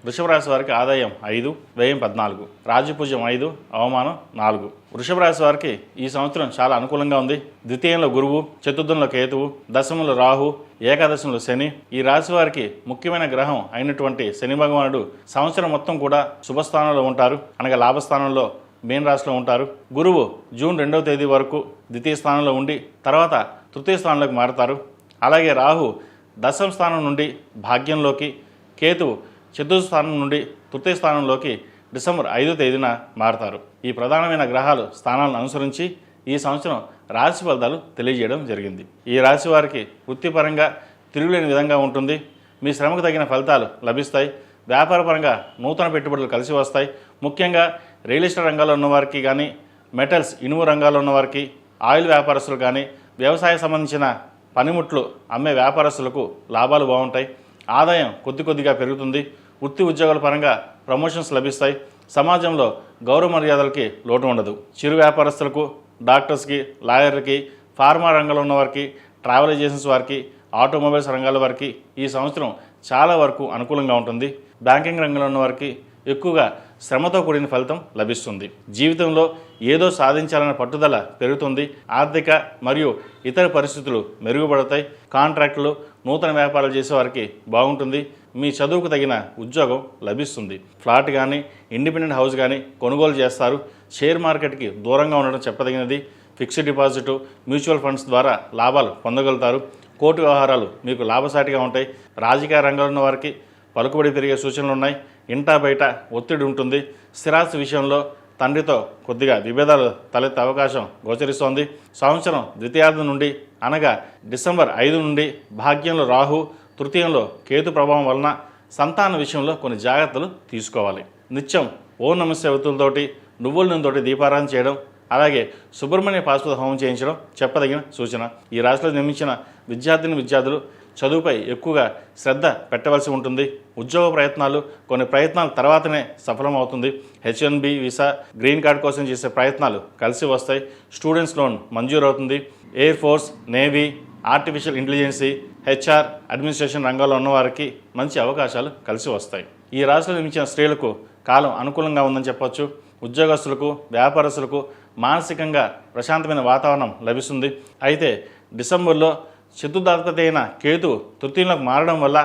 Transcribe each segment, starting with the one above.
వృషభ రాశి వారికి ఆదాయం 5, వ్యయం 14, రాజపూజ్యం 5, అవమానం 4. వృషభ రాశి వారికి ఈ సంవత్సరం చాలా అనుకూలంగా ఉంది. ద్వితీయంలో గురువు, చతుర్థంలో కేతువు, దశమంలో రాహు, ఏకాదశంలో శని. ఈ రాశి వారికి ముఖ్యమైన గ్రహం అయినటువంటి శని భగవానుడు సంవత్సరం మొత్తం కూడా శుభస్థానంలో ఉంటారు, అనగా లాభస్థానంలో మీన రాశిలో ఉంటారు. గురువు జూన్ 2వ తేదీ వరకు ద్వితీయ స్థానంలో ఉండి తర్వాత తృతీయ స్థానంలోకి మారుతారు. అలాగే రాహు దశమ స్థానం నుండి భాగ్యంలోకి, కేతువు చతుర్థ స్థానం నుండి తృతీయ స్థానంలోకి డిసెంబర్ 5వ తేదీన మారతారు. ఈ ప్రధానమైన గ్రహాలు స్థానాలను అనుసరించి ఈ సంవత్సరం రాశి ఫలితాలు తెలియజేయడం జరిగింది. ఈ రాశి వారికి వృత్తిపరంగా తిరుగులేని విధంగా ఉంటుంది. మీ శ్రమకు తగిన ఫలితాలు లభిస్తాయి. వ్యాపారపరంగా నూతన పెట్టుబడులు కలిసి వస్తాయి. ముఖ్యంగా రియల్ ఎస్టేట్ రంగాల్లో ఉన్నవారికి కానీ, మెటల్స్ ఇనుము రంగాల్లో ఉన్నవారికి, ఆయిల్ వ్యాపారస్తులు కానీ, వ్యవసాయ సంబంధించిన పనిముట్లు అమ్మే వ్యాపారస్తులకు లాభాలు బాగుంటాయి. ఆదాయం కొద్దిగా పెరుగుతుంది. వృత్తి ఉద్యోగాల పరంగా ప్రమోషన్స్ లభిస్తాయి. సమాజంలో గౌరవ మర్యాదలకి లోటు ఉండదు. చిరు వ్యాపారస్తులకు, డాక్టర్స్కి, లాయర్లకి, ఫార్మా రంగంలో ఉన్నవారికి, ట్రావెల్ ఏజెన్సీస్ వారికి, ఆటోమొబైల్స్ రంగాల వారికి ఈ సంవత్సరం చాలా వరకు అనుకూలంగా ఉంటుంది. బ్యాంకింగ్ రంగంలో ఉన్న వారికి ఎక్కువగా శ్రమతో కూడిన ఫలితం లభిస్తుంది. జీవితంలో ఏదో సాధించాలన్న పట్టుదల పెరుగుతుంది. ఆర్థిక మరియు ఇతర పరిస్థితులు మెరుగుపడతాయి. కాంట్రాక్టులు, నూతన వ్యాపారాలు చేసే వారికి బాగుంటుంది. మీ చదువుకు తగిన ఉద్యోగం లభిస్తుంది. ఫ్లాట్ కానీ, ఇండిపెండెంట్ హౌస్ కానీ కొనుగోలు చేస్తారు. షేర్ మార్కెట్కి దూరంగా ఉండడం చెప్పదగినది. ఫిక్స్డ్ డిపాజిట్, మ్యూచువల్ ఫండ్స్ ద్వారా లాభాలు పొందగలుగుతారు. కోర్టు వ్యవహారాలు మీకు లాభసాటిగా ఉంటాయి. రాజకీయ రంగంలో ఉన్న వారికి పలుకుబడి పెరిగే సూచనలు ఉన్నాయి. ఇంటా బయట ఒత్తిడి ఉంటుంది. స్థిరాస్తి విషయంలో తండ్రితో కొద్దిగా విభేదాలు తలెత్తే అవకాశం గోచరిస్తోంది. సంవత్సరం ద్వితీయార్థం నుండి, అనగా డిసెంబర్ 5 నుండి భాగ్యంలో రాహు, తృతీయంలో కేతు ప్రభావం వలన సంతాన విషయంలో కొన్ని జాగ్రత్తలు తీసుకోవాలి. నిత్యం ఓం నమః శివాయ నువ్వుల నూనెతోటి దీపారాధన చేయడం, అలాగే సుబ్రహ్మణ్య పాశుపత హోమం చేయించడం చెప్పదగిన సూచన. ఈ రాశిలో జన్మించిన విద్యార్థులు చదువుపై ఎక్కువగా శ్రద్ధ పెట్టవలసి ఉంటుంది. ఉద్యోగ ప్రయత్నాలు కొన్ని ప్రయత్నాల తర్వాతనే సఫలమవుతుంది. H1B వీసా, గ్రీన్ కార్డ్ కోసం చేసే ప్రయత్నాలు కలిసి వస్తాయి. స్టూడెంట్స్ లోన్ మంజూరు అవుతుంది. Air force, navy, artificial intelligence, HR, administration రంగాల్లో ఉన్నవారికి మంచి అవకాశాలు కలిసి వస్తాయి. ఈ రాశిలో జన్మించిన స్త్రీలకు కాలం అనుకూలంగా ఉందని చెప్పవచ్చు. ఉద్యోగస్తులకు, వ్యాపారస్తులకు మానసికంగా ప్రశాంతమైన వాతావరణం లభిస్తుంది. అయితే డిసెంబర్లో చతుర్థాధిపతి అయిన కేతు తృతీయంలోకి మారడం వల్ల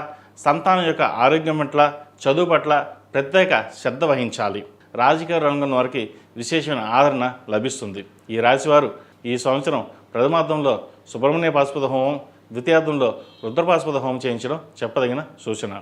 సంతానం యొక్క ఆరోగ్యం పట్ల, చదువు పట్ల ప్రత్యేక శ్రద్ధ వహించాలి. రాజకీయ రంగం వారికి విశేషమైన ఆదరణ లభిస్తుంది. ఈ రాశివారు ఈ సంవత్సరం ప్రథమార్థంలో సుబ్రహ్మణ్య పాశుపత హోమం, ద్వితీయార్థంలో రుద్రపాశుపత హోమం చేయించడం చెప్పదగిన సూచన.